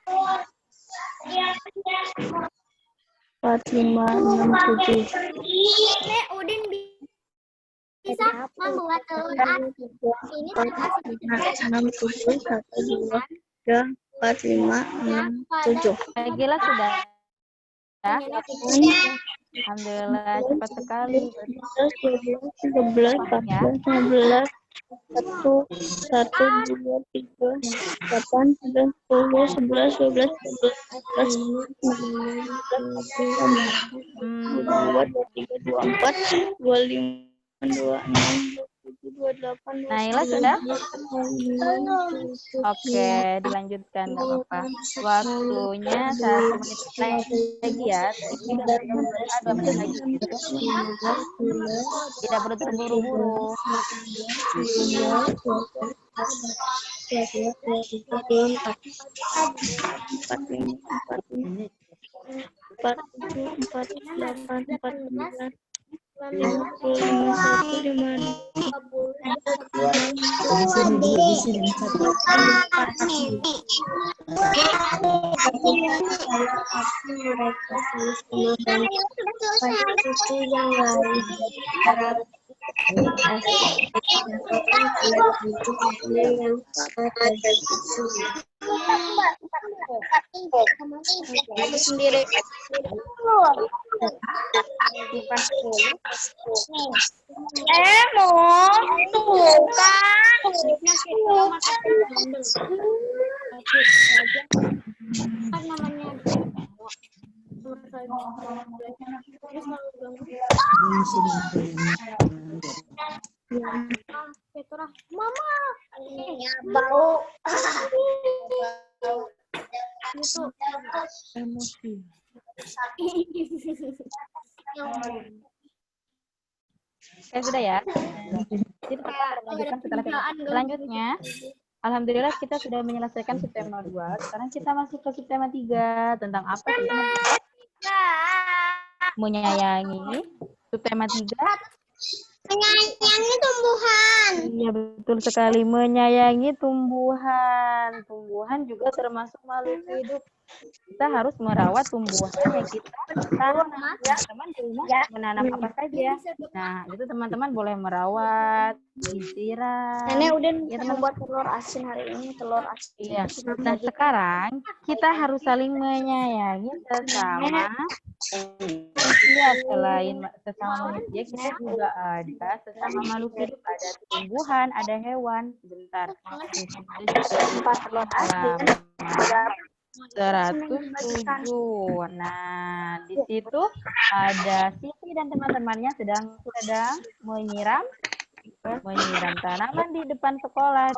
4, 5, 6, 7. Udin bisa membuat telur asin. Ini terdapat 6, 7, 1, 2, 3, 4, 5, 6, 7. Gila sudah. Ya. Alhamdulillah cepat sekali. 12, 13, 14, 15, 1, 2, 3, 8, 9, 10, 11, 12, 13, 24, 25, 26, 27, 28, Naila sudah? Oke, dilanjutkan nggak apa-apa. Waktunya 1 menit lagi ya. Tidak 2 menit lagi. Tidak perlu terburu-buru. Sendiri. Tuh kan namanya mama ya bau Oke, sudah ya. Jadi kita lanjutkan selanjutnya. Alhamdulillah kita sudah menyelesaikan subtema 2. Sekarang kita masuk ke subtema 3. Tentang apa? Menyayangi. Subtema 3. menyayangi tumbuhan. Iya, betul sekali. Menyayangi tumbuhan. Tumbuhan juga termasuk makhluk hidup. Kita harus merawat tumbuhan yang kita tanam. Teman-teman di rumah menanam apa saja. Nah, itu teman-teman boleh merawat, disiram. Nenek udah Ya, membuat telur asin hari ini, telur asin. Iya. Nah, sekarang kita harus saling menyayangi sesama. Iya, selain sesama manusia, kita juga ada sesama makhluk hidup. Ada tumbuhan, ada hewan. Sebentar. 107. Nah, di situ ada Siti dan teman-temannya sedang menyiram tanaman di depan sekolah.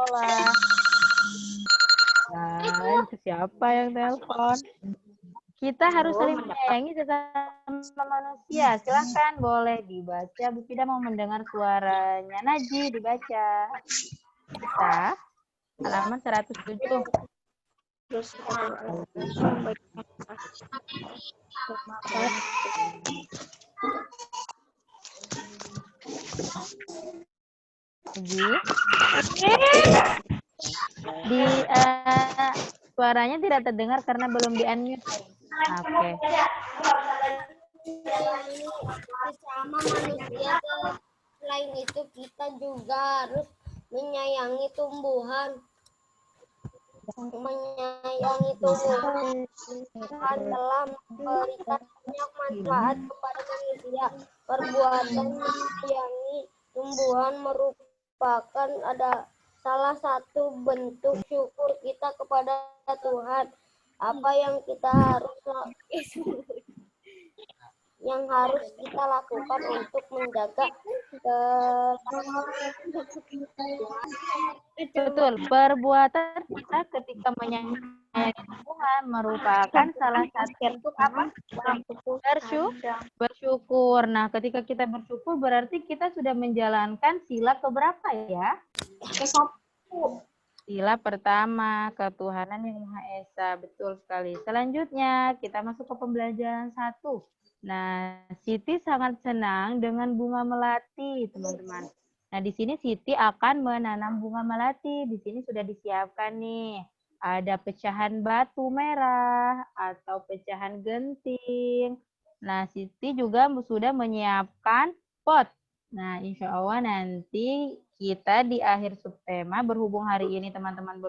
Dan siapa yang telepon? Kita harus saling menyayangi sesama manusia. Silakan boleh dibaca. Bu Fida mau mendengar suaranya. Naji dibaca. Kita halaman 107. Di suaranya tidak terdengar karena belum di-unmute. Oke. Sesama manusia, selain itu kita juga harus menyayangi tumbuhan. Menyayangi tumbuhan telah memberikan banyak manfaat kepada manusia. Perbuatan menyayangi tumbuhan merupakan salah satu bentuk syukur kita kepada Tuhan. Apa yang kita lakukan untuk menjaga Betul, perbuatan kita ketika menyayangi tumbuhan merupakan salah satu bentuk apa? Bersyukur. Nah, ketika kita bersyukur berarti kita sudah menjalankan sila keberapa ya? Sila pertama, ketuhanan yang Maha Esa. Betul sekali. Selanjutnya, kita masuk ke pembelajaran 1. Nah, Siti sangat senang dengan bunga melati, teman-teman. Nah, di sini Siti akan menanam bunga melati. Di sini sudah disiapkan nih. ada pecahan batu merah atau pecahan genting. Nah, Siti juga sudah menyiapkan pot. Nah, insya Allah nanti kita di akhir subtema, berhubung hari ini teman-teman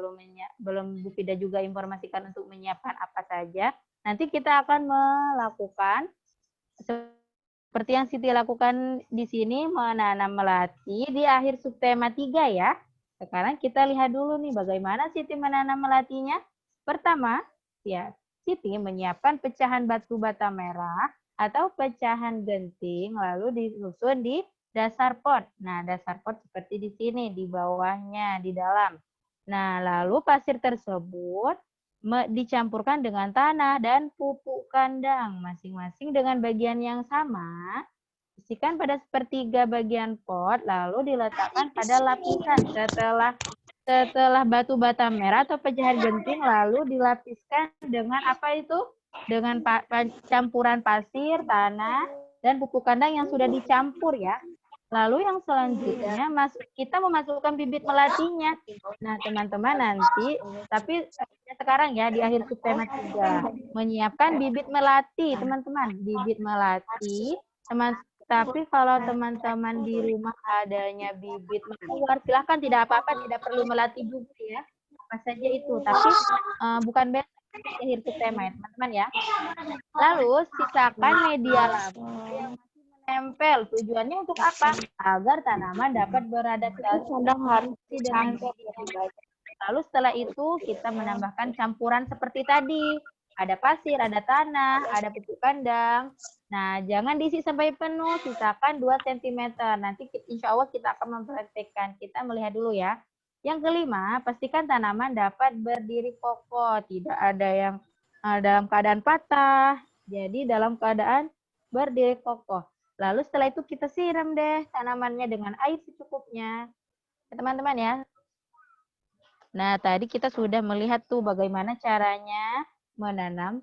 belum Bu Fida juga informasikan untuk menyiapkan apa saja. Nanti kita akan melakukan seperti yang Siti lakukan di sini, menanam melati di akhir subtema 3 ya. Sekarang kita lihat dulu nih bagaimana Siti menanam melatinya. Pertama, ya, Siti menyiapkan pecahan batu bata merah atau pecahan genting lalu disusun di dasar pot. Nah, dasar pot seperti di sini, di bawahnya, di dalam. Nah, lalu pasir tersebut dicampurkan dengan tanah dan pupuk kandang masing-masing dengan bagian yang sama. Isikan pada sepertiga bagian pot lalu diletakkan pada lapisan. Setelah batu bata merah atau pecahan genting lalu dilapiskan dengan apa itu? Dengan campuran pasir, tanah, dan pupuk kandang yang sudah dicampur ya. Lalu yang selanjutnya kita memasukkan bibit melatinya. Nah, teman-teman nanti, tapi sekarang ya di akhir subtema 3, menyiapkan bibit melati, teman-teman. Bibit melati, tapi kalau teman-teman di rumah adanya bibit mawar, silahkan, tidak apa-apa, tidak perlu melati juga ya. Apa saja itu, tapi bukan best di akhir subtema ya, teman-teman ya. Lalu sisakan media laba yang masih menempel. Tujuannya untuk apa? Agar tanaman dapat beradaptasi dengan media. Lalu setelah itu kita menambahkan campuran seperti tadi. Ada pasir, ada tanah, ada pupuk kandang. Nah, jangan diisi sampai penuh, sisakan 2 cm. Nanti insya Allah kita akan mempraktekkan. Kita melihat dulu ya. Yang kelima, pastikan tanaman dapat berdiri kokoh. Tidak ada yang dalam keadaan patah. Jadi dalam keadaan berdiri kokoh. Lalu setelah itu kita siram deh tanamannya dengan air secukupnya. Teman-teman ya. Nah, tadi kita sudah melihat tuh bagaimana caranya menanam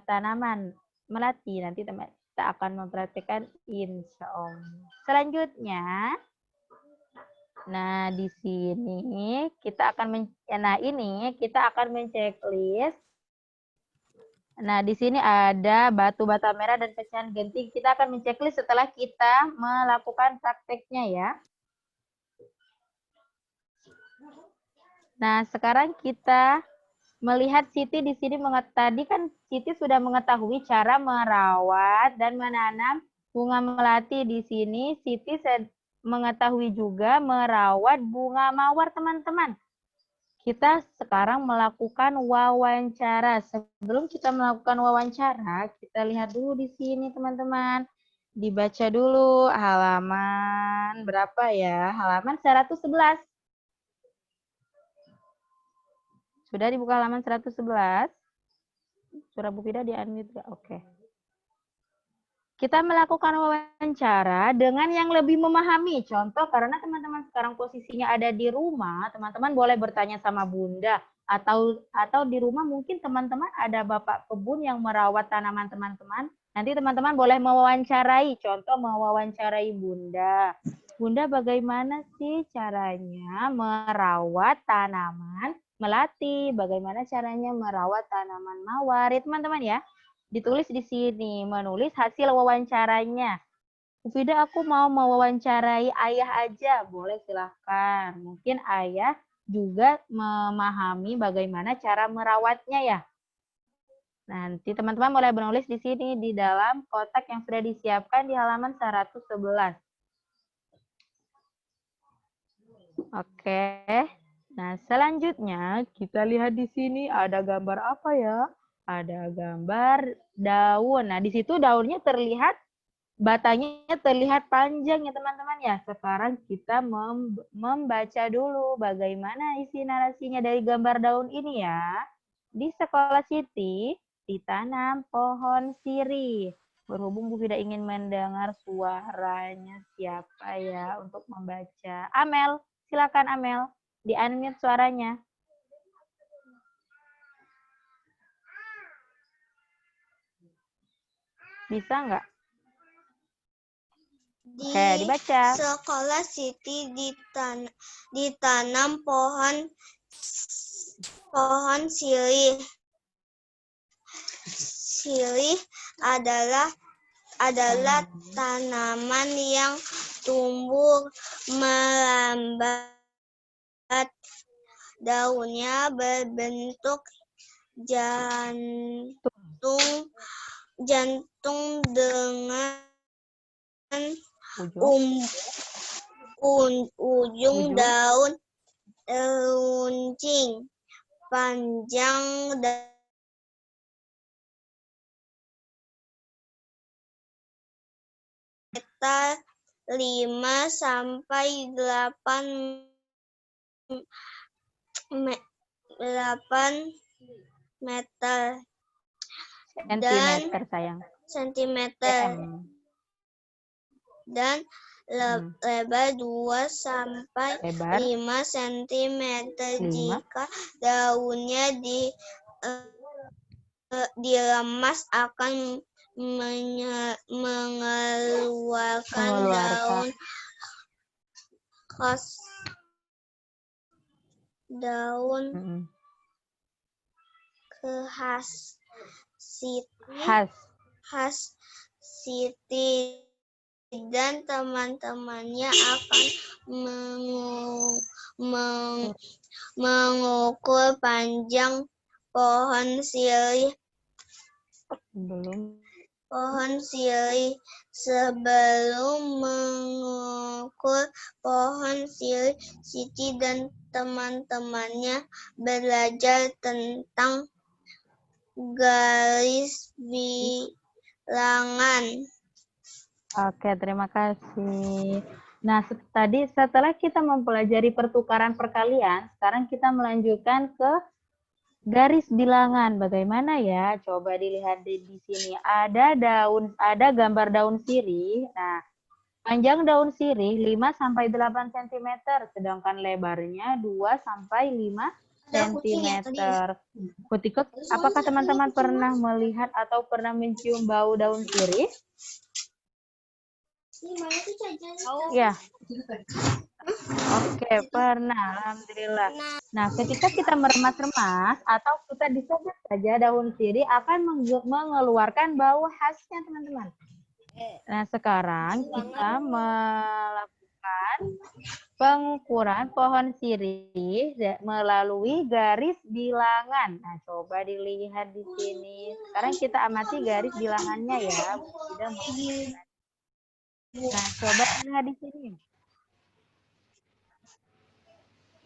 tanaman melati. Nanti kita akan mempraktikkan insya Allah. Selanjutnya, nah di sini kita akan kita akan menceklis. Nah, di sini ada batu bata merah dan pecahan genting. Kita akan menceklis setelah kita melakukan prakteknya ya. Nah, sekarang kita melihat Siti di sini tadi kan Siti sudah mengetahui cara merawat dan menanam bunga melati. Di sini Siti mengetahui juga merawat bunga mawar, teman-teman. Kita sekarang melakukan wawancara. Sebelum kita melakukan wawancara, kita lihat dulu di sini, teman-teman. Dibaca dulu halaman berapa ya? Halaman 111. Sudah dibuka halaman 111? Surah Bu Fida di-unmute ya? Oke. Kita melakukan wawancara dengan yang lebih memahami. Contoh, karena teman-teman sekarang posisinya ada di rumah, teman-teman boleh bertanya sama Bunda. Atau di rumah mungkin teman-teman ada bapak kebun yang merawat tanaman teman-teman. Nanti teman-teman boleh mewawancarai. Contoh, mewawancarai Bunda. Bunda, bagaimana sih caranya merawat tanaman melati? Bagaimana caranya merawat tanaman mawar? Ya, teman-teman ya. Ditulis di sini, menulis hasil wawancaranya. Bu Fida, aku mau mewawancarai ayah aja. Boleh, silahkan. Mungkin ayah juga memahami bagaimana cara merawatnya ya. Nanti teman-teman boleh menulis di sini di dalam kotak yang sudah disiapkan di halaman 111. Oke. Nah, selanjutnya kita lihat di sini ada gambar apa ya? Ada gambar daun. Nah, di situ daunnya terlihat, batangnya terlihat panjang ya teman-teman ya. Sekarang kita membaca dulu bagaimana isi narasinya dari gambar daun ini ya. Di sekolah Siti ditanam pohon sirih. Berhubung Bu Fida ingin mendengar suaranya siapa ya untuk membaca. Amel, silakan Amel, di-unmute suaranya. Bisa nggak? Oke, dibaca. Sekolah Siti ditanam pohon Pohon sirih. Sirih adalah tanaman yang tumbuh melambat. Daunnya berbentuk jantung dengan ujung daun runcing panjang sekitar 5 sampai 8 meter Sentimeter sayang. Dan lebar 2 sampai 5 cm jika daunnya diremas akan mengeluarkan daun khas Siti dan teman-temannya akan mengukur panjang pohon sirih. Sebelum mengukur pohon sirih, Siti dan teman-temannya belajar tentang garis bilangan. Oke, terima kasih. Nah, tadi setelah kita mempelajari pertukaran perkalian, sekarang kita melanjutkan ke garis bilangan. Bagaimana ya? Coba dilihat di sini. Ada gambar daun sirih. Nah, panjang daun sirih 5 sampai 8 cm, sedangkan lebarnya 2 sampai 5 cm. Apakah teman-teman pernah melihat atau pernah mencium bau daun sirih? Ya. Oke, pernah. Alhamdulillah. Nah, ketika kita meremas-remas atau kita disebut saja daun sirih akan mengeluarkan bau khasnya, teman-teman. Nah, sekarang kita melakukan pengukuran pohon sirih melalui garis bilangan. Nah, coba dilihat di sini. Sekarang kita amati garis bilangannya ya. Nah, coba lihat di sini.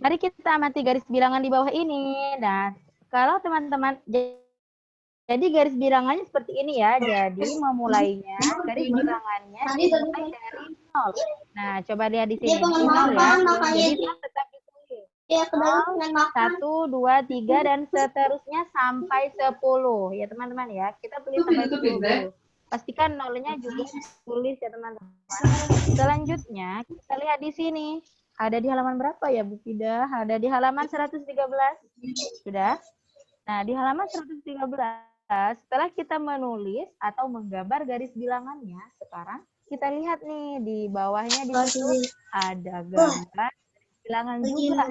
Mari kita amati garis bilangan di bawah ini. Nah, kalau teman-teman, jadi garis bilangannya seperti ini ya. Jadi memulainya, garis bilangannya dimulai dari 0. Nah, coba lihat di sini. 0 ya. Jadi tetap ditulis. 0, 1, 2, 3, dan seterusnya sampai 10. Ya, teman-teman ya. Kita tulis sampai 10. Pastikan nolnya juga tulis ya, teman-teman. Selanjutnya, kita lihat di sini. Ada di halaman berapa ya, Bu Fida? Ada di halaman 113. Sudah? Nah, di halaman 113, setelah kita menulis atau menggambar garis bilangannya, sekarang kita lihat nih, di bawahnya di situ ada gambar bilangan juga.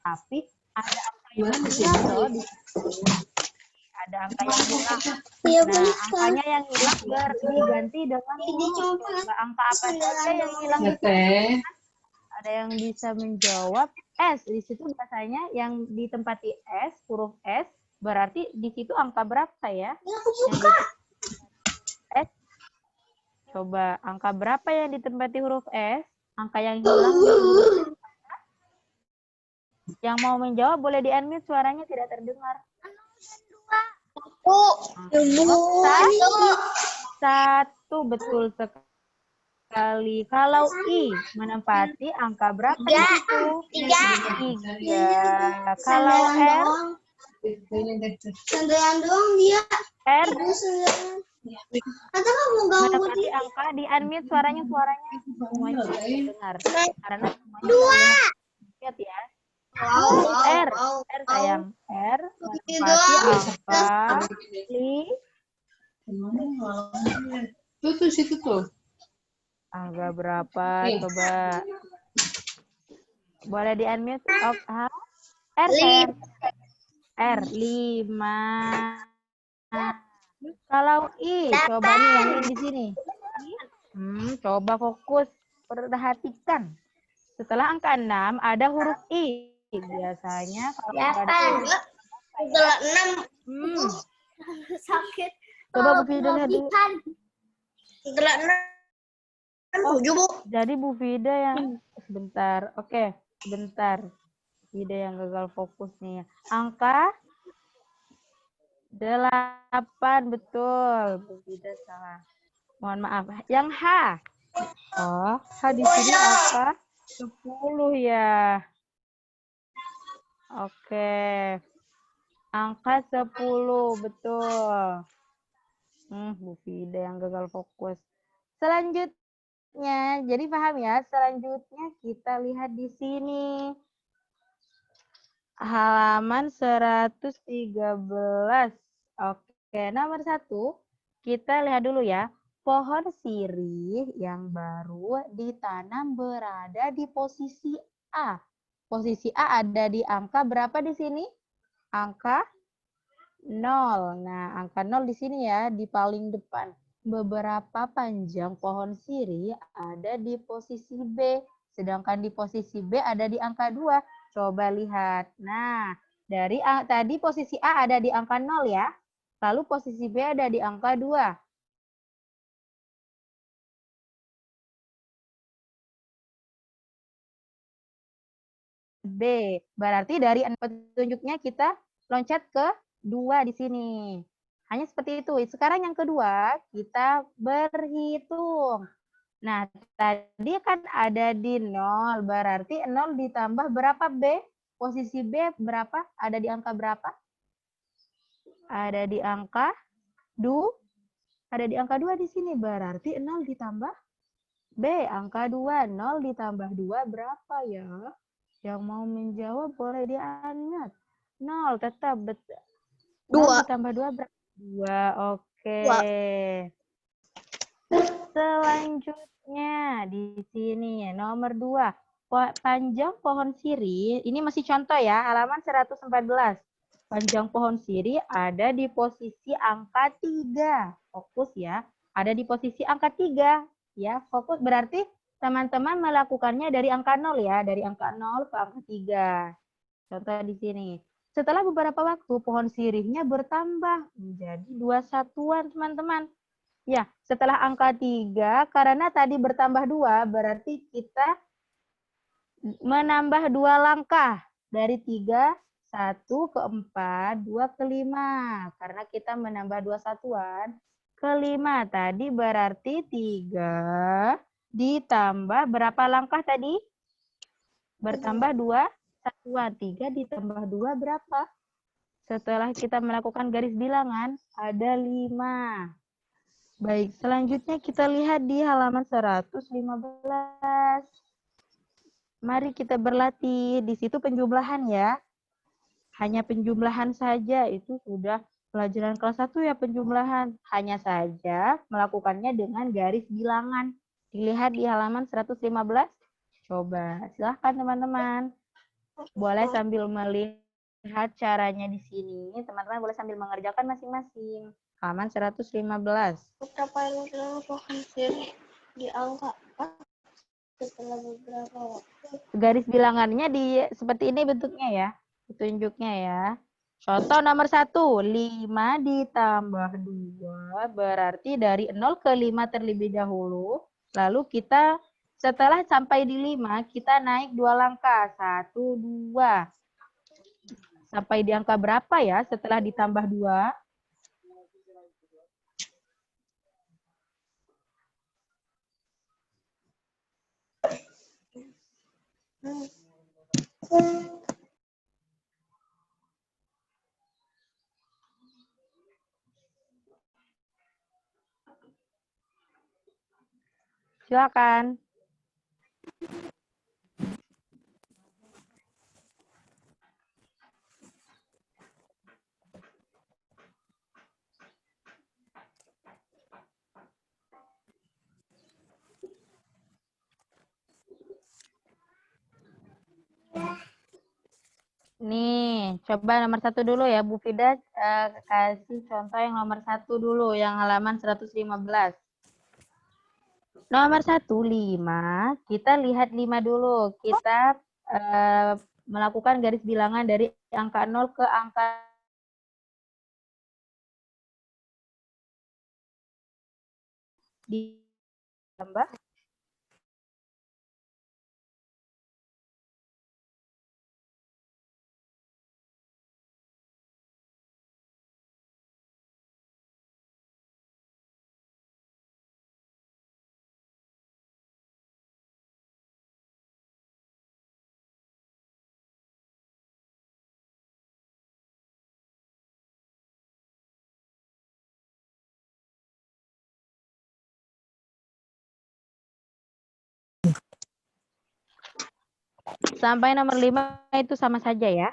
Tapi ada angka yang hilang loh di situ. Ada angka yang hilang. Nah, angkanya yang hilang diganti dengan angka apa saja yang hilang itu. Ada yang bisa menjawab S. Di situ biasanya yang ditempati S, huruf S, berarti di situ angka berapa ya? S. Coba, angka berapa yang ditempati huruf S? Angka yang hilang. Yang mau menjawab boleh di-unmute, suaranya tidak terdengar. 1, betul sekali. Kalau I menempati angka berapa itu? 3. Kalau R? 9 doang dia. R Atau kamu ganggu menempati angka, di-unmute suaranya semuanya terdengar. Karena semuanya 2. lihat ya. R sayang. R menempati angka 5. Tuh situ tuh. Angka berapa? Coba. Boleh di-unmute? R sayang. R 5. Kalau I, coba nih yang ini di sini. Coba fokus, perhatikan. Setelah angka 6 ada huruf I. Biasanya kalau ada huruf Setelah 6 sakit. coba Bu Fida lihat dulu. Setelah 6 7, Bu. Jadi Bu Fida yang sebentar. Oke, sebentar. Fida yang gagal fokus nih. Angka 8, betul. Bu Fida salah. Mohon maaf. Yang H. Oh, H di sini apa? 10 ya. Oke. Angka 10, betul. Bu Fida yang gagal fokus. Selanjutnya, jadi paham ya? Selanjutnya kita lihat di sini. Halaman 113. Oke, nomor 1. Kita lihat dulu ya. Pohon sirih yang baru ditanam berada di posisi A. Posisi A ada di angka berapa di sini? Angka 0. Nah, angka 0 di sini ya, di paling depan. Beberapa panjang pohon sirih ada di posisi B. Sedangkan di posisi B ada di angka 2. Coba lihat. Nah, dari tadi posisi A ada di angka 0 ya. Lalu posisi B ada di angka 2. B. Berarti dari petunjuknya kita loncat ke 2 di sini. Hanya seperti itu. Sekarang yang kedua, kita berhitung. Nah, tadi kan ada di 0. Berarti 0 ditambah berapa B? Posisi B berapa? Ada di angka berapa? Ada di angka 2. Ada di angka 2 di sini. Berarti 0 ditambah B. Angka 2. 0 ditambah 2 berapa ya? Yang mau menjawab boleh diangkat. 0 tetap betul. 0 ditambah 2 berapa? 2. Oke. Selanjutnya di sini nomor 2. Panjang pohon sirih, ini masih contoh ya, halaman 114. Panjang pohon sirih ada di posisi angka 3. Fokus ya. Ada di posisi angka 3. Ya, fokus berarti teman-teman melakukannya dari angka 0 ya, dari angka 0 ke angka 3. Contoh di sini. Setelah beberapa waktu, pohon sirihnya bertambah menjadi 2 satuan, teman-teman. Ya, setelah angka 3, karena tadi bertambah 2, berarti kita menambah 2 langkah. Dari 3, 1 ke 4, 2 ke 5. Karena kita menambah 2 satuan, ke 5. Tadi berarti 3 ditambah berapa langkah tadi? Bertambah 2 satuan. 3 ditambah 2 berapa? Setelah kita melakukan garis bilangan, ada 5. Baik, selanjutnya kita lihat di halaman 115. Mari kita berlatih. Di situ penjumlahan ya. Hanya penjumlahan saja, itu sudah pelajaran kelas 1 ya penjumlahan. Hanya saja melakukannya dengan garis bilangan. Dilihat di halaman 115. Coba, silahkan teman-teman. Boleh sambil melihat caranya di sini. Teman-teman boleh sambil mengerjakan masing-masing. Halaman 115. Berapa yang bilang pohon sirih di angka 4 setelah beberapa waktu. Garis bilangannya seperti ini bentuknya ya. Petunjuknya ya. Contoh nomor 1. 5 ditambah 2 berarti dari 0 ke 5 terlebih dahulu. Lalu kita setelah sampai di 5, kita naik 2 langkah. 1, 2. Sampai di angka berapa ya setelah ditambah 2? Silakan. Nih, Coba nomor 1 dulu ya, Bu Fida kasih contoh yang nomor 1 dulu, yang halaman 115. Nomor 1, 5. Kita lihat 5 dulu. Kita melakukan garis bilangan dari angka 0 ke angka ditambah. Sampai nomor 5 itu sama saja ya.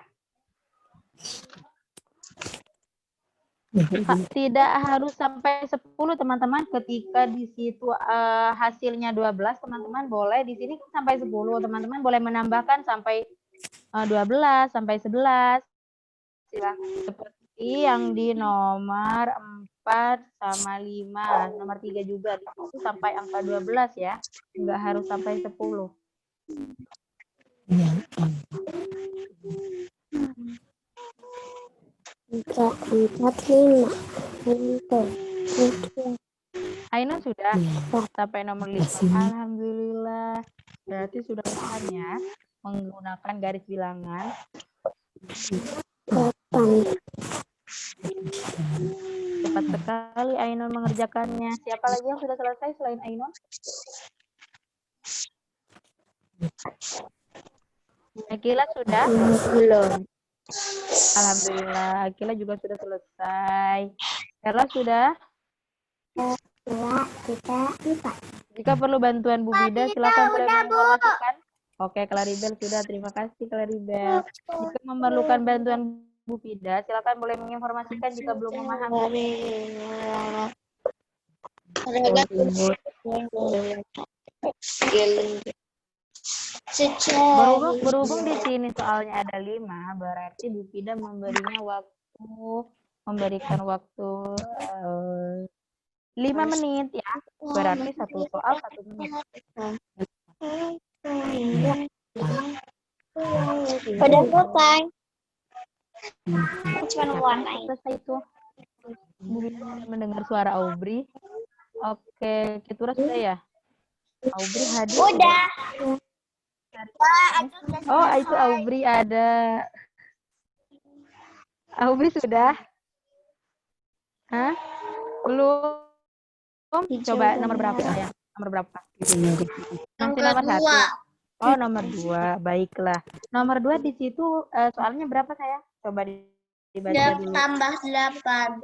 Tidak harus sampai 10 teman-teman. Ketika di situ hasilnya 12, teman-teman boleh di sini sampai 10. Teman-teman boleh menambahkan sampai 12, sampai 11. Silakan. Seperti yang di nomor 4 sama 5. Nomor 3 juga di situ sampai angka 12 ya. Enggak harus sampai 10. Ainun sudah sampai nomor 5. Alhamdulillah. Berarti sudah paham ya menggunakan garis bilangan. Cepat sekali Ainun mengerjakannya. Siapa lagi yang sudah selesai selain Ainun? Akila sudah? Belum. Alhamdulillah, Akila juga sudah selesai. Erla sudah? Jika perlu bantuan Bu Bida, silakan boleh menginformasikan. Oke, Claribel sudah. Terima kasih, Claribel. Jika memerlukan bantuan Bu Bida, silakan boleh menginformasikan jika belum memahami. Berhubung di sini soalnya ada 5, berarti Bu Fida memberikan waktu 5 menit ya. Berarti satu soal 1 menit. Udah selesai. Selesai itu. Bu Fida mendengar suara Aubri. Oke, Ketura sudah ya? Aubri hadir. Udah. Oh, itu Aubri ada. Aubri sudah? Hah? Belum? Coba nomor berapa ya? Nomor berapa? Masih nomor 1. Oh, nomor 2. Baiklah. Nomor 2 di situ soalnya berapa saya? Coba dibaca dulu. Tambah 8.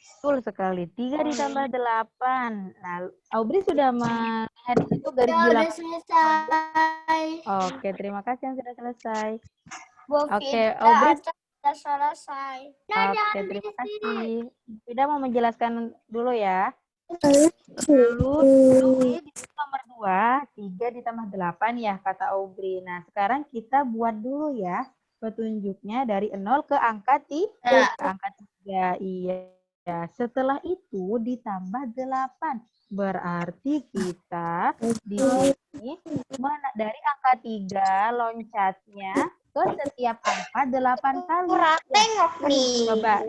Betul sekali. 3 ditambah 8. Nah, Aubri sudah melihat di situ garis bilangan. Selesai. Oke, terima kasih yang sudah selesai. Oke, Aubri sudah selesai. Oke, terima kasih. Tidak mau menjelaskan dulu ya. Lalu di nomor 2, 3 ditambah 8 ya kata Aubri. Nah, sekarang kita buat dulu ya petunjuknya dari 0 ke angka 3. Iya. Setelah itu ditambah 8. Berarti kita di sini dari angka 3 loncatnya ke setiap angka 8 kali. Tengok nih. Coba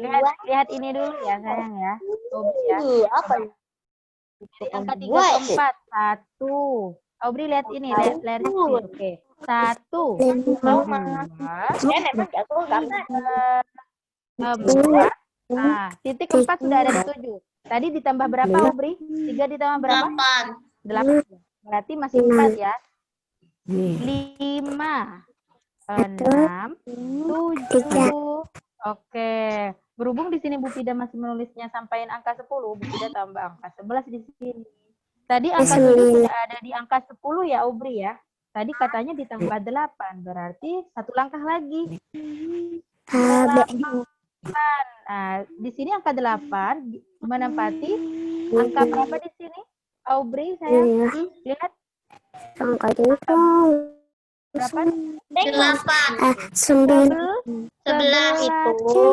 lihat ini dulu ya sayang ya. Ya. Apa? Dari angka 3 ke 4. 1. Aubri lihat ini. Lihat sini. Oke. 1. 2. 4. Nah, titik 4 sudah ada di 7. Tadi ditambah berapa Aubri? 3 ditambah berapa? 8. Berarti masih 4 ya. 5. 6, 7. Oke. Berhubung di sini Bu Fida masih menulisnya sampai angka 10, Bu Fida tambah angka 11 di sini. Tadi angka 7 sudah ada di angka 10 ya, Aubri ya. Tadi katanya ditambah 8, berarti satu langkah lagi. 8. Nah, di sini angka 8 menempati angka berapa di sini? Aubri, saya lihat. Angka 7. berapa? 8. Sembilan. Sebelah itu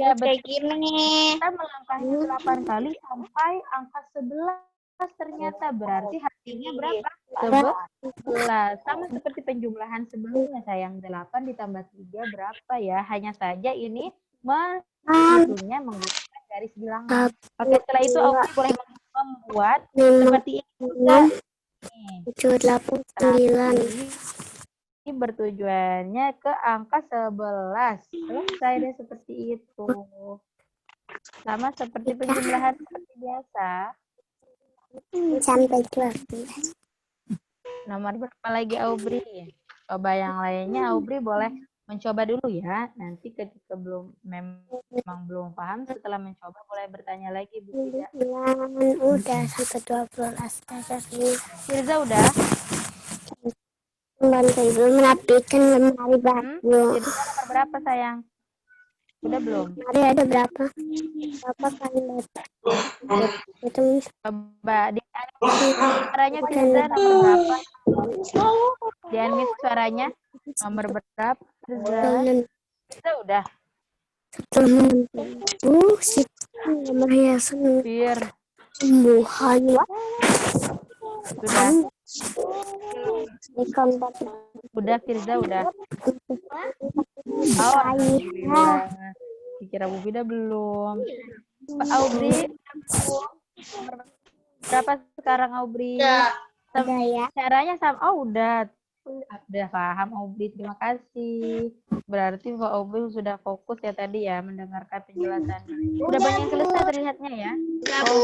Ya, kayak gini. kita melangkahi 8 kali sampai angka 11 ternyata. Berarti hasilnya berapa? 11. Sama seperti penjumlahan sebelumnya sayang. 8 ditambah 3 berapa ya? Hanya saja ini menghitungnya menggunakan garis bilangan. Oke, setelah itu Aufi boleh membuat seperti ini juga. Nih, 7, 8, 9. ini bertujuannya ke angka 11. Selesai deh seperti itu. Sama seperti penjumlahan seperti biasa. Sampai 12. Nomor berapa lagi Aubri? Coba yang lainnya Aubri boleh mencoba dulu ya. Nanti ketika memang belum paham, setelah mencoba boleh bertanya lagi Bu Fida. Udah sampai 12. Firza udah? Membantu ibu merapikan lemari baju. Firza nomor berapa sayang? Udah belum? Lemari ada berapa? Berapa kali itu Coba di suaranya Firza nomor berapa? Di unmute suaranya nomor berapa? Firza udah? si nomor hiasan Fir, tumbuhan sudah? ikan batu Udah Firza udah? Oh, alhamdulillah. Dikira Bu Fida belum. Pak Aubri, nomor berapa sekarang Aubri? ada ya. Caranya sama. Oh, udah paham Aubri. Terima kasih. Berarti Pak Aubri sudah fokus ya tadi ya mendengarkan penjelasannya. Udah banyak yang selesai terlihatnya ya.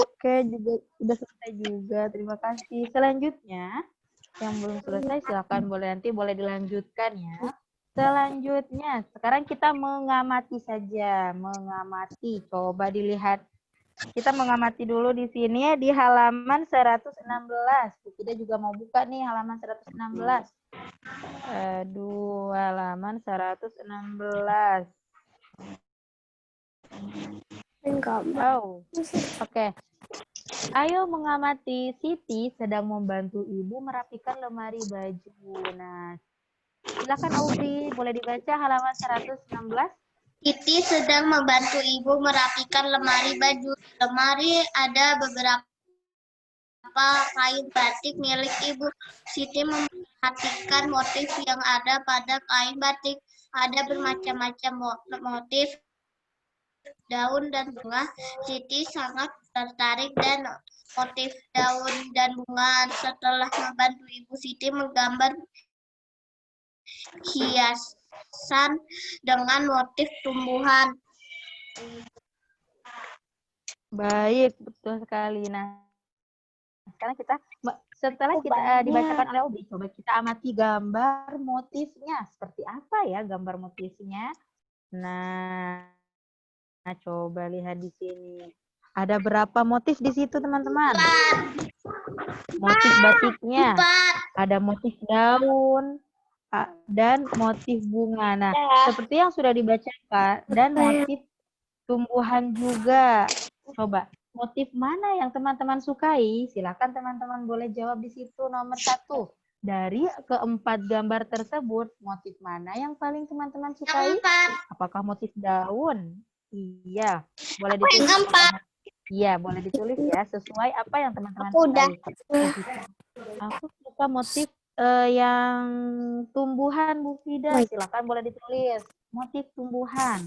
Oke, juga sudah selesai juga. Terima kasih. Selanjutnya yang belum selesai silakan boleh dilanjutkan ya. Selanjutnya, sekarang kita mengamati saja, mengamati. Coba dilihat. Kita mengamati dulu di sini di halaman 116. Kita juga mau buka nih halaman 116. Aduh, halaman 116. Oh, oke. Ayo mengamati. Siti sedang membantu ibu merapikan lemari baju. Nah, silakan Aubri, boleh dibaca halaman 116. Siti sedang membantu ibu merapikan lemari baju. Lemari ada beberapa kain batik milik ibu. Siti memperhatikan motif yang ada pada kain batik. Ada bermacam-macam motif daun dan bunga. Siti sangat tertarik dan motif daun dan bunga. Setelah membantu ibu, Siti menggambar hiasan dengan motif tumbuhan. Baik, betul sekali. Nah, sekarang setelah kita dibacakan oleh Obi, coba kita amati gambar motifnya. Seperti apa ya gambar motifnya? Nah, coba lihat di sini. Ada berapa motif di situ, teman-teman? Motif batiknya. Ada motif daun dan motif bunga. Nah, seperti yang sudah dibacakan dan motif tumbuhan juga. Coba, motif mana yang teman-teman sukai? Silakan teman-teman boleh jawab di situ nomor 1. Dari keempat gambar tersebut, motif mana yang paling teman-teman sukai? Apakah motif daun? Iya, boleh ditulis. Iya, boleh ditulis ya, sesuai apa yang teman-teman sukai. Aku suka motif yang tumbuhan, Bu Fida. Silakan boleh ditulis. Motif tumbuhan.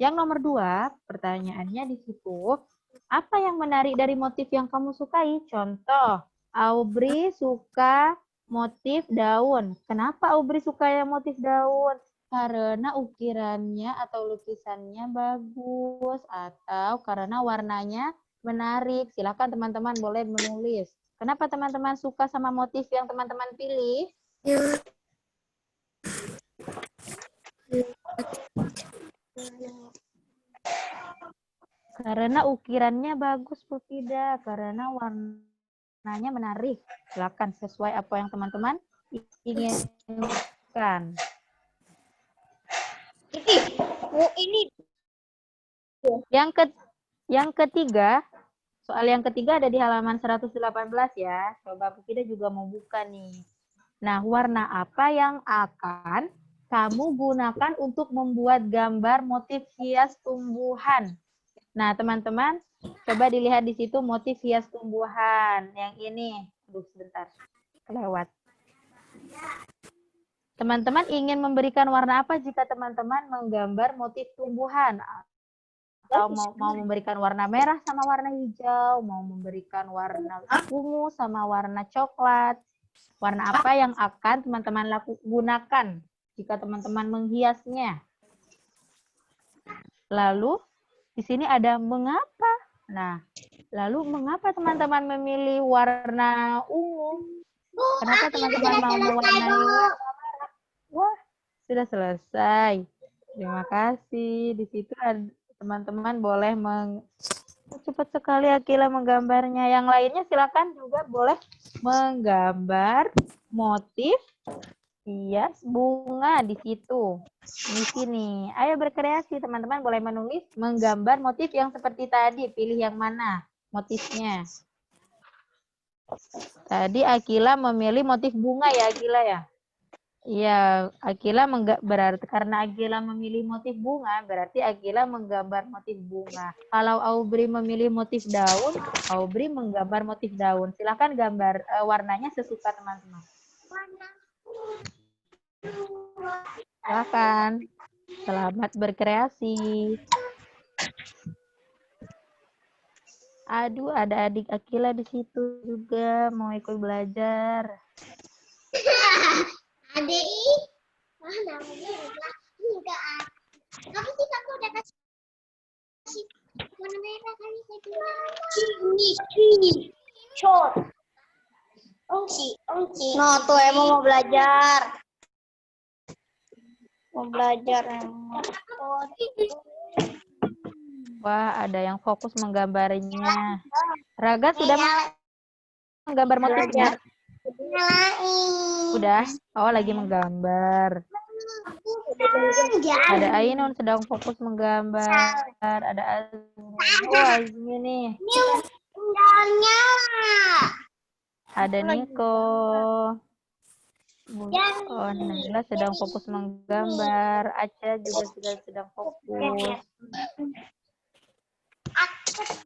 Yang nomor 2, pertanyaannya di situ, apa yang menarik dari motif yang kamu sukai? Contoh, Aubri suka motif daun. Kenapa Aubri suka yang motif daun? Karena ukirannya atau lukisannya bagus atau karena warnanya menarik. Silakan teman-teman boleh menulis. Kenapa teman-teman suka sama motif yang teman-teman pilih? Karena ukirannya bagus, Bu Fida. Karena warnanya menarik. Silakan sesuai apa yang teman-teman inginkan. Ini yang ketiga, soal yang ketiga ada di halaman 118 ya. Coba Bu Fida juga mau buka nih. Nah, warna apa yang akan kamu gunakan untuk membuat gambar motif hias tumbuhan? Nah, teman-teman, coba dilihat di situ motif hias tumbuhan. Yang ini. Aduh, sebentar. Kelewat. Teman-teman ingin memberikan warna apa jika teman-teman menggambar motif tumbuhan? Atau mau memberikan warna merah sama warna hijau, mau memberikan warna ungu sama warna coklat. Warna apa yang akan teman-teman gunakan jika teman-teman menghiasnya? Lalu di sini ada mengapa. Nah, lalu mengapa teman-teman memilih warna ungu? Kenapa teman-teman mau mewarnai warna merah? Wah, sudah selesai. Terima kasih. Di situ teman-teman boleh cepat sekali Akila menggambarnya. Yang lainnya silakan juga boleh menggambar motif hias bunga di situ. Di sini. Ayo berkreasi, teman-teman boleh menulis menggambar motif yang seperti tadi. Pilih yang mana motifnya. Tadi Akila memilih motif bunga ya, Akila ya? Iya, Akila berarti karena Akila memilih motif bunga, berarti Akila menggambar motif bunga. Kalau Aubri memilih motif daun, Aubri menggambar motif daun. Silakan gambar warnanya sesuka teman-teman. Silakan. Selamat berkreasi. Aduh, ada adik Akila di situ juga mau ikut belajar. Adik, namanya enggak. Tapi sih aku udah kasih warna merah kali ini. Short. Ongci. No, tuh Emo mau belajar. Mau belajar Emo. Wah, ada yang fokus menggambarnya. Raga sudah menggambar motifnya? Udah? Oh, lagi menggambar. Ada Ainun sedang fokus menggambar. Ada Azmi. Oh, Azmi nih. Ada Niko. Oh, Nabila sedang fokus menggambar. Aca juga sudah sedang fokus.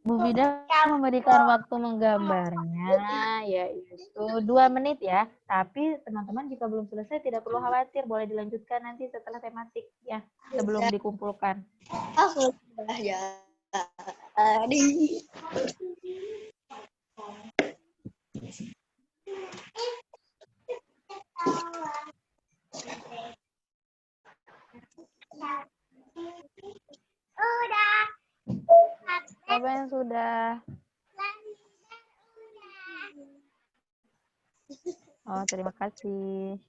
Bu Bida memberikan waktu menggambarnya yaitu 2 menit ya. Tapi teman-teman jika belum selesai tidak perlu khawatir, boleh dilanjutkan nanti setelah tematik ya, sebelum dikumpulkan. Aku sudah jadi. Udah. Siapa yang sudah? Oh, terima kasih.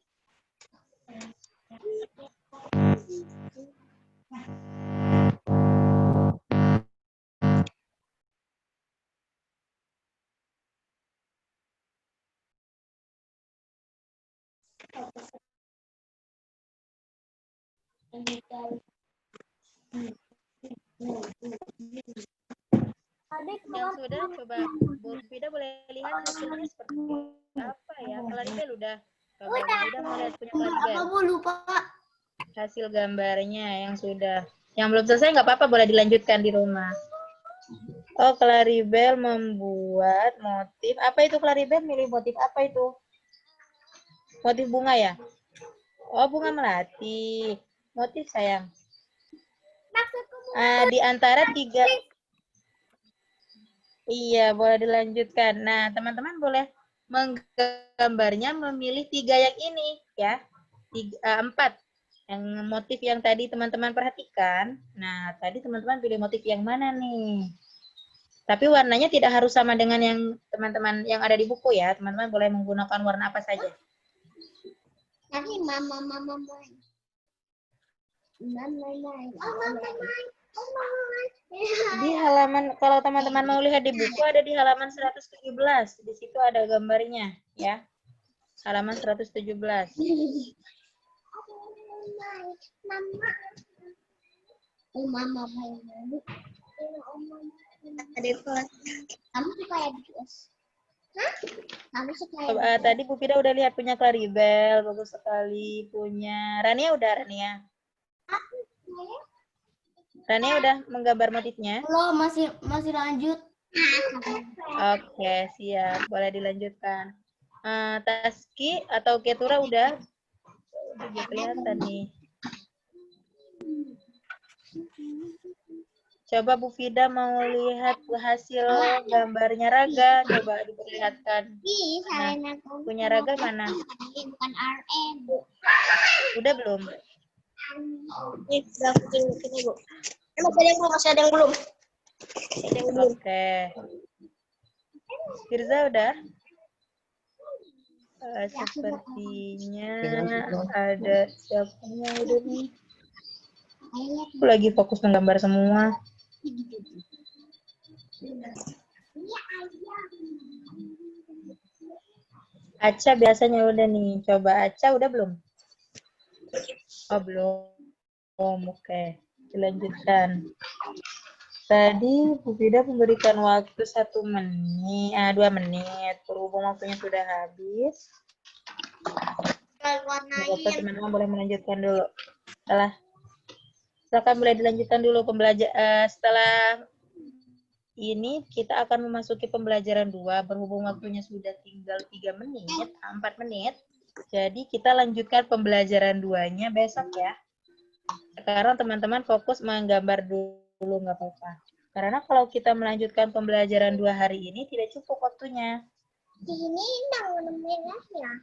Yang sudah coba Bu Fida boleh lihat hasilnya seperti apa ya. Claribel udah. Udah mau lihat punya Claribel. Aku lupa. Hasil gambarnya yang sudah. Yang belum selesai nggak apa-apa, boleh dilanjutkan di rumah. Oh, Claribel membuat motif. Apa itu Claribel? Milih motif apa itu? Motif bunga ya? Oh, bunga melati. Motif sayang. Di antara 3. Iya, boleh dilanjutkan. Nah, teman-teman boleh menggambarnya memilih 3 yang ini ya. 4 yang motif yang tadi teman-teman perhatikan. Nah, tadi teman-teman pilih motif yang mana nih? Tapi warnanya tidak harus sama dengan yang teman-teman yang ada di buku ya. Teman-teman boleh menggunakan warna apa saja. Nanti mama main. Di halaman, kalau teman-teman mau lihat di buku ada di halaman 117. Di situ ada gambarnya ya. Halaman 117. Mama main. Adik kelas. Kamu suka ya di kelas? Kamu suka Tadi Bu Fida udah lihat punya Claribel, bagus sekali. Punya Rania udah, Rania. Rania udah menggambar motifnya? Belum, masih lanjut. Oke, siap. Boleh dilanjutkan. Taski atau Ketura udah? Udah kelihatan nih. Coba Bu Fida mau lihat hasil gambarnya Raga. Coba diperlihatkan. Nah, punya Raga mana? Bukan RM. Udah belum? Ini sudah ini Bu. Masih ada yang belum. Oke. Firza udah? Sepertinya ada siapa yang udah nih? Aku lagi fokus menggambar semua. Aca biasanya udah nih. Coba Aca udah belum? Oh belum. Oke. Dilanjutkan. Tadi Bu Fida memberikan waktu 1 menit, 2 menit. Berhubung waktunya sudah habis. Bapak teman-teman boleh melanjutkan dulu. Silakan boleh dilanjutkan dulu pembelajaran. Setelah ini kita akan memasuki pembelajaran 2. Berhubung waktunya sudah tinggal 3 menit, 4 menit. Jadi kita lanjutkan pembelajaran 2-nya besok ya. Sekarang teman-teman fokus menggambar dulu, nggak apa-apa. Karena kalau kita melanjutkan pembelajaran 2 hari ini tidak cukup waktunya. Ini ya.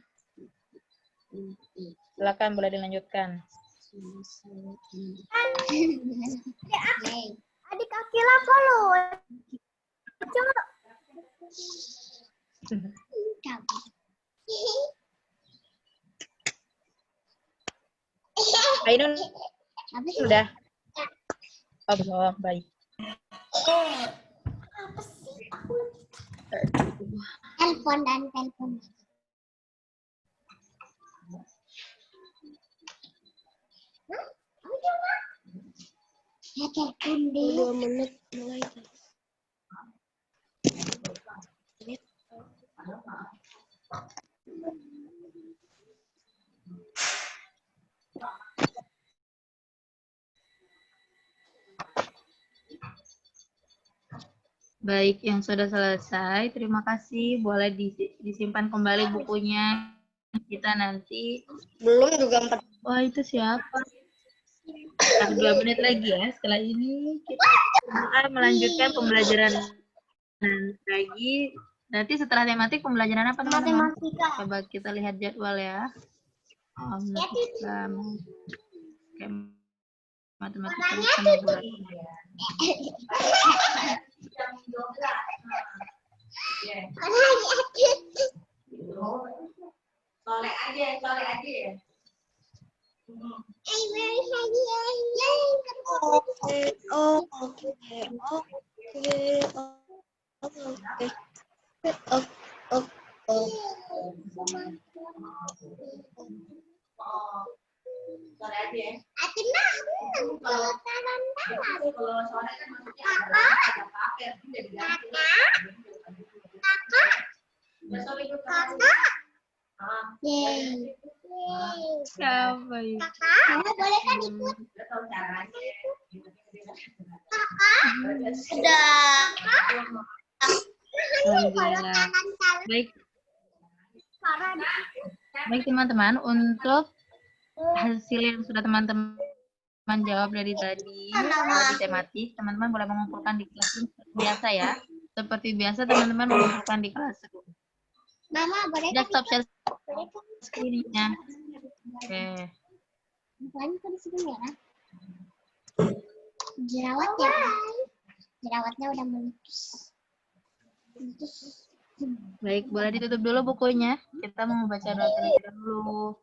Silakan boleh dilanjutkan. Adik Akila follow. Coba. Ainun sudah? Oh belum, baik. Apa sih? Telepon. Ya telepon deh. 2 menit mulai. Baik, yang sudah selesai, terima kasih. Boleh disimpan kembali bukunya. Kita nanti. Belum juga 4. Wah, itu siapa? 2 menit lagi ya. Setelah ini kita akan melanjutkan pembelajaran lagi. Nanti setelah tematik pembelajaran apa teman-teman? Coba kita lihat jadwal ya. Matematika. Oke, matematika bersama bulan. Soleh aja ya. Soleh aja ya. Kalau soleh kan maksudnya ada pakai jadi ganti. Siapa itu? Kamu boleh kan ikut? Sudah. Alhamdulillah. Baik teman-teman, untuk hasil yang sudah teman-teman jawab dari tadi di tematik, teman-teman boleh mengumpulkan di kelas biasa ya. Seperti biasa teman-teman mengumpulkan di kelas. Mama boleh Sudah kan stop share ikut? screen-nya. Oke. Bukan kok di sini merah. Jerawatnya. Jerawatnya udah meletus. Baik, boleh ditutup dulu bukunya. Kita mau membaca doa terlebih dahulu.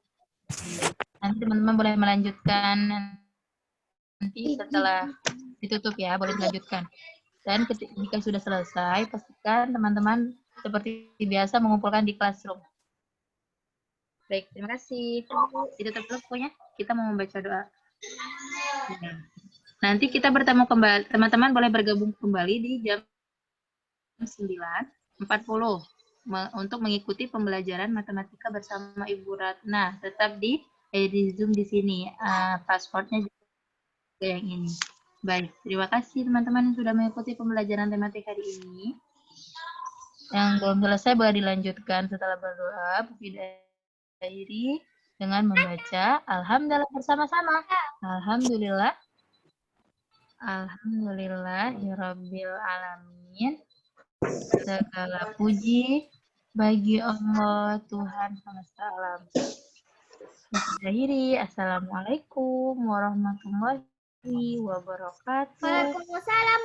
Nanti teman-teman boleh melanjutkan nanti setelah ditutup ya, boleh dilanjutkan. Dan jika sudah selesai, pastikan teman-teman seperti biasa mengumpulkan di classroom. Baik, terima kasih. Ditutup dulu bukunya. Kita mau membaca doa. Nanti kita bertemu kembali. Teman-teman boleh bergabung kembali di jam 9.40. untuk mengikuti pembelajaran matematika bersama Ibu Ratna. Tetap di Zoom di sini. Passwordnya juga yang ini. Baik, terima kasih teman-teman yang sudah mengikuti pembelajaran tematik hari ini. Yang belum selesai boleh dilanjutkan setelah berdoa. Akhiri dengan membaca Alhamdulillah bersama-sama. Alhamdulillah. Alhamdulillahirabbil alamin. Segala puji bagi Allah Tuhan semesta alam. Akhiri, Assalamualaikum warahmatullahi wabarakatuh. Waalaikumsalam.